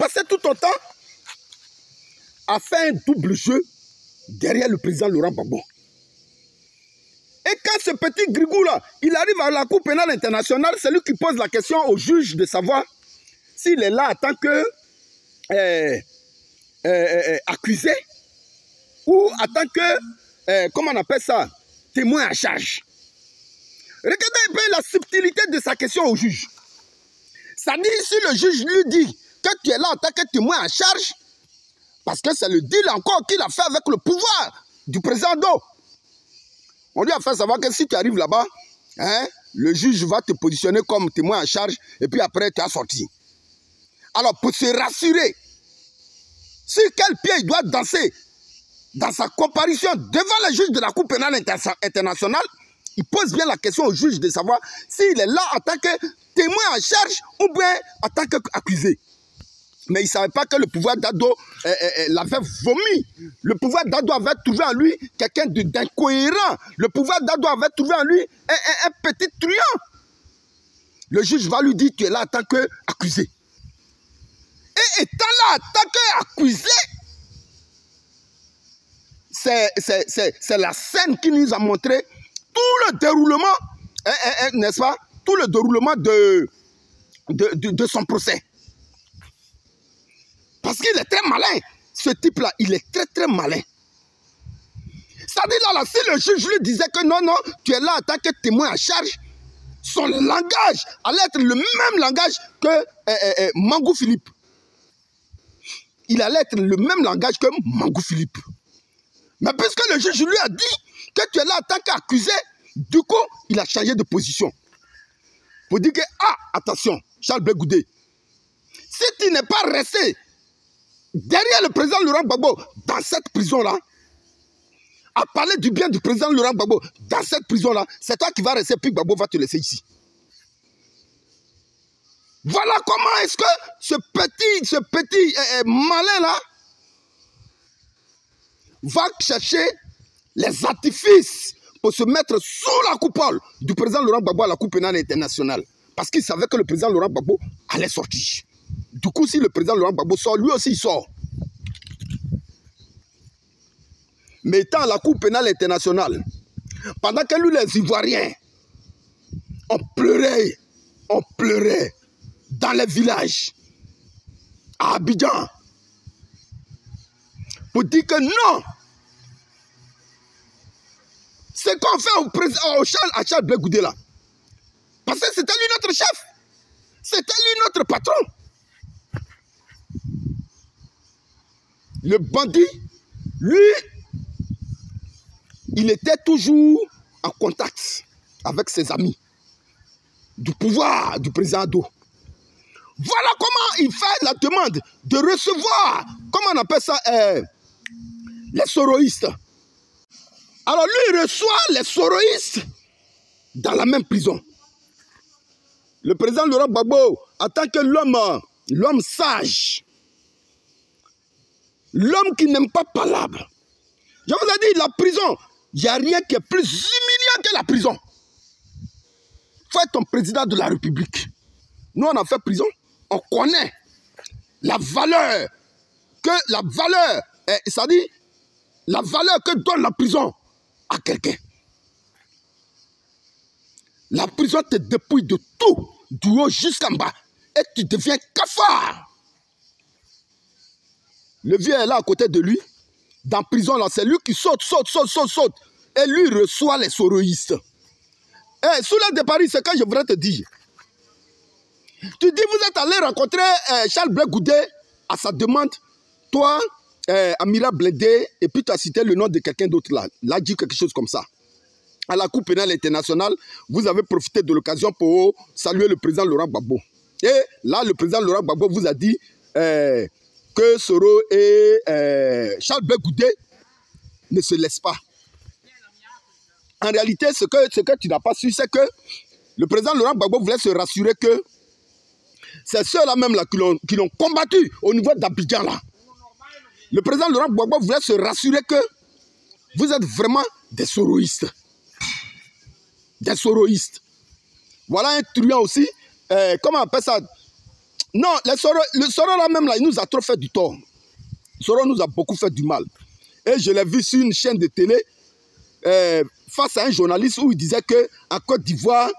passé tout ton temps à faire un double jeu derrière le président Laurent Gbagbo. Et quand ce petit grigou-là, il arrive à la Cour pénale internationale, c'est lui qui pose la question au juge de savoir s'il est là en tant que accusé ou en tant que, comment on appelle ça, témoin à charge. Regardez un peu la subtilité de sa question au juge. Ça dit, si le juge lui dit que tu es là en tant que témoin à charge, parce que c'est le deal encore qu'il a fait avec le pouvoir du président Do. On lui a fait savoir que si tu arrives là-bas, hein, le juge va te positionner comme témoin à charge et puis après tu as sorti. Alors pour se rassurer, sur quel pied il doit danser dans sa comparution devant le juge de la Cour pénale internationale, il pose bien la question au juge de savoir s'il est là en tant que témoin en charge ou bien en tant qu'accusé. Mais il ne savait pas que le pouvoir d'Ado l'avait vomi. Le pouvoir d'Ado avait trouvé en lui quelqu'un d'incohérent. Le pouvoir d'Ado avait trouvé en lui un petit truand. Le juge va lui dire, tu es là en tant qu'accusé. Et étant là en tant qu'accusé, c'est la scène qui nous a montré tout le déroulement, n'est-ce pas, tout le déroulement de son procès. Parce qu'il est très malin, ce type-là, il est très très malin. C'est-à-dire là, si le juge lui disait que non, non, tu es là en tant que témoin à charge, son langage allait être le même langage que Mangou Philippe. Il allait être le même langage que Mangou Philippe. Mais puisque le juge lui a dit que tu es là en tant qu'accusé, du coup, il a changé de position. Pour dire que, ah, attention, Charles Blé Goudé, si tu n'es pas resté derrière le président Laurent Gbagbo dans cette prison-là, à parler du bien du président Laurent Gbagbo dans cette prison-là, c'est toi qui vas rester, puis Gbagbo va te laisser ici. Voilà comment est-ce que ce petit malin-là va chercher les artifices pour se mettre sous la coupole du président Laurent Gbagbo à la Cour pénale internationale. Parce qu'il savait que le président Laurent Gbagbo allait sortir. Du coup, si le président Laurent Gbagbo sort, lui aussi il sort. Mais étant à la Cour pénale internationale, pendant que lui, les Ivoiriens, on pleurait dans les villages, à Abidjan, pour dire que non, c'est qu'on fait à Charles Blé Goudé là. Parce que c'était lui notre chef, c'était lui notre patron. Le bandit, lui, il était toujours en contact avec ses amis du pouvoir du président Do. Voilà comment il fait la demande de recevoir, comment on appelle ça, les soroïstes. Alors lui, il reçoit les soroïstes dans la même prison. Le président Laurent Gbagbo, en tant que l'homme sage, l'homme qui n'aime pas palabre. Je vous ai dit, la prison, il n'y a rien qui est plus humiliant que la prison. Il faut être un président de la République. Nous, on a fait prison. On connaît la valeur c'est-à-dire la valeur que donne la prison à quelqu'un. La prison te dépouille de tout, du haut jusqu'en bas, et tu deviens cafard. Le vieux est là à côté de lui, dans la prison là, c'est lui qui saute, et lui reçoit les soroïstes. Et sous l'aide de Paris, c'est quand je voudrais te dire. Tu dis, vous êtes allé rencontrer Charles Blé Goudé à sa demande, toi, Amira Blédé, et puis tu as cité le nom de quelqu'un d'autre là. Là, dit quelque chose comme ça. À la Cour pénale internationale, vous avez profité de l'occasion pour saluer le président Laurent Gbagbo. Et là, le président Laurent Gbagbo vous a dit que Soro et Charles Blé Goudé ne se laissent pas. En réalité, ce que tu n'as pas su, c'est que le président Laurent Gbagbo voulait se rassurer que c'est ceux-là même là qui l'ont combattu au niveau d'Abidjan là. Le président Laurent Gbagbo voulait se rassurer que vous êtes vraiment des soroïstes. Des soroïstes. Voilà un truand aussi, comment on appelle ça, Non, le Soro là même, là, il nous a trop fait du tort. Soro nous a beaucoup fait du mal. Et je l'ai vu sur une chaîne de télé, face à un journaliste où il disait qu'en Côte d'Ivoire,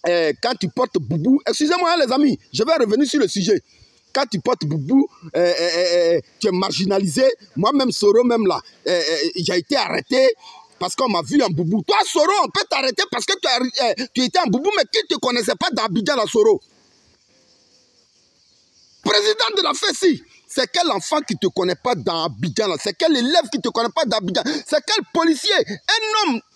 quand tu portes boubou, excusez-moi hein, les amis, je vais revenir sur le sujet. Quand tu portes boubou, tu es marginalisé. Moi-même, Soro, même là, j'ai été arrêté parce qu'on m'a vu en boubou. Toi, Soro, on peut t'arrêter parce que tu étais en boubou, mais qui ne te connaissait pas d'Abidjan, la Soro? Président de la FESI, c'est quel enfant qui ne te connaît pas dans Abidjan? C'est quel élève qui ne te connaît pas dans Abidjan? C'est quel policier?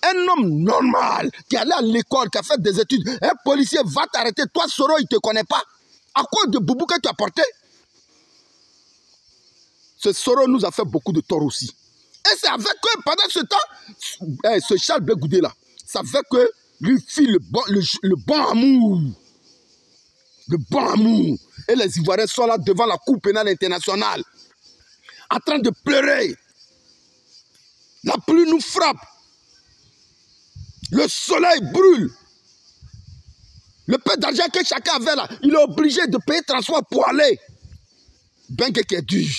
Un homme normal qui allait à l'école, qui a fait des études. Un policier va t'arrêter. Toi, Soro, il ne te connaît pas. À cause de boubou que tu as porté. Ce Soro nous a fait beaucoup de tort aussi. Et c'est avec eux, pendant ce temps, ce Charles Blé Goudé là, ça fait que lui fit le bon amour. Le bon amour. Et les Ivoiriens sont là devant la Cour pénale internationale, en train de pleurer. La pluie nous frappe. Le soleil brûle. Le peu d'argent que chacun avait là, il est obligé de payer transport pour aller. Ben qui est dur.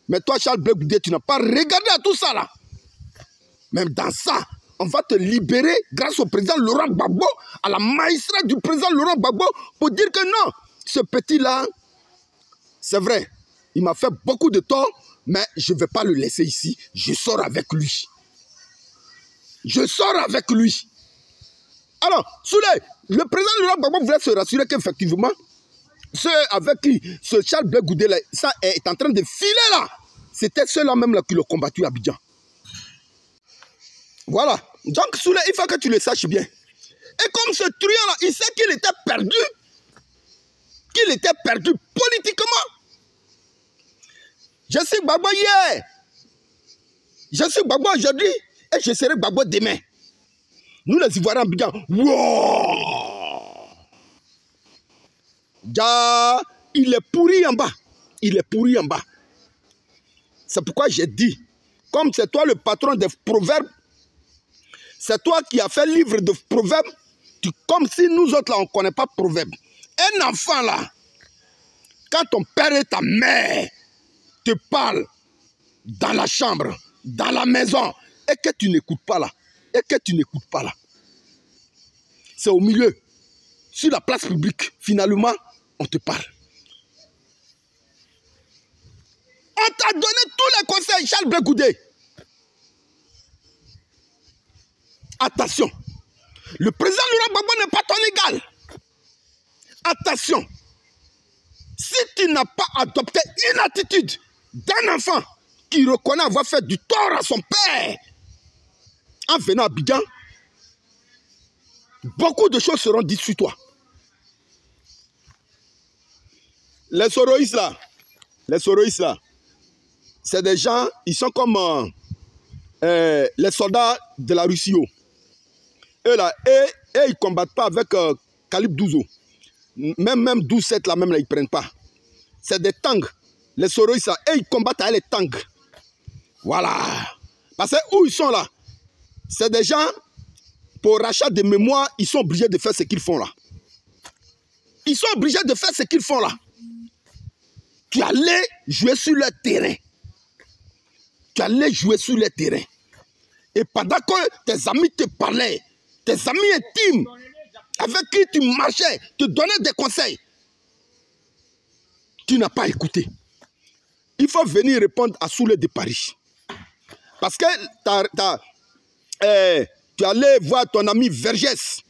Mais toi, Charles Blé Goudé, tu n'as pas regardé à tout ça là. Même dans ça, on va te libérer grâce au président Laurent Gbagbo, à la magistrate du président Laurent Gbagbo, pour dire que non, ce petit-là, c'est vrai, il m'a fait beaucoup de tort, mais je ne vais pas le laisser ici. Je sors avec lui. Je sors avec lui. Alors, Souley, le président Laurent Gbagbo voulait se rassurer qu'effectivement, ceux avec qui ce Charles Blé Goudé, là, ça est en train de filer là. C'était ceux-là même là qui l'ont combattu à Abidjan. Voilà. Donc, Souley, il faut que tu le saches bien. Et comme ce truand-là, il sait qu'il était perdu. Qu'il était perdu politiquement. Je suis Gbagbo hier. Je suis Gbagbo aujourd'hui. Et je serai Gbagbo demain. Nous, les Ivoiriens, Abidjan. Wow! Ja, il est pourri en bas. Il est pourri en bas. C'est pourquoi j'ai dit, comme c'est toi le patron des proverbes, c'est toi qui as fait livre de proverbes, comme si nous autres là, on ne connaît pas proverbes. Un enfant là, quand ton père et ta mère te parlent dans la chambre, dans la maison, et que tu n'écoutes pas là, c'est au milieu, sur la place publique, finalement, on te parle. On t'a donné tous les conseils, Charles Blé Goudé. Attention, le président Laurent Gbagbo n'est pas ton égal. Attention, si tu n'as pas adopté une attitude d'un enfant qui reconnaît avoir fait du tort à son père en venant à Abidjan, beaucoup de choses seront dites sur toi. Les soroïstes là, c'est des gens, ils sont comme les soldats de la Russie. Eux là, et ils ne combattent pas avec calibre 12. Même 12-7 là, même là, ils ne prennent pas. C'est des tanks. Les soroïstes là, et ils combattent avec les tanks. Voilà. Parce que où ils sont là, c'est des gens, pour rachat de mémoire, ils sont obligés de faire ce qu'ils font là. Ils sont obligés de faire ce qu'ils font là. Tu allais jouer sur le terrain. Tu allais jouer sur le terrain. Et pendant que tes amis te parlaient, tes amis intimes, avec qui tu marchais, te donnaient des conseils, tu n'as pas écouté. Il faut venir répondre à Souley de Paris. Parce que tu allais voir ton ami Vergès,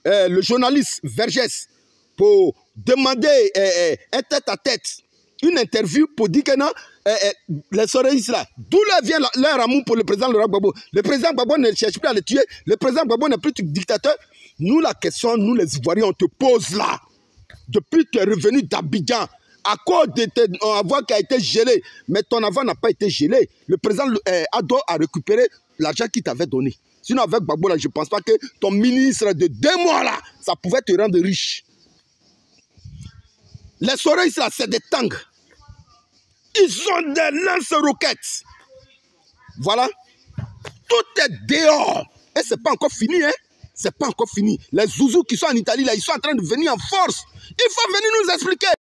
le journaliste Vergès, pour demander un tête-à-tête, une interview pour dire que non, les soroïstes là, d'où vient leur amour pour le président Laurent Gbagbo. Le président Gbagbo ne cherche plus à le tuer, le président Gbagbo n'est plus dictateur. Nous, la question, nous les Ivoiriens, on te pose là. Depuis que tu es revenu d'Abidjan, à cause de ton avoir qui a été gelé, mais ton avoir n'a pas été gelé. Le président Ado a récupéré l'argent qu'il t'avait donné. Sinon, avec Gbagbo, là, je ne pense pas que ton ministre de 2 mois, là, ça pouvait te rendre riche. Les soroïstes, là, c'est des tanks. Ils ont des lance-roquettes. Voilà. Tout est dehors. Et ce n'est pas encore fini, hein. c'est pas encore fini. Les zouzous qui sont en Italie, là, ils sont en train de venir en force. Il faut venir nous expliquer.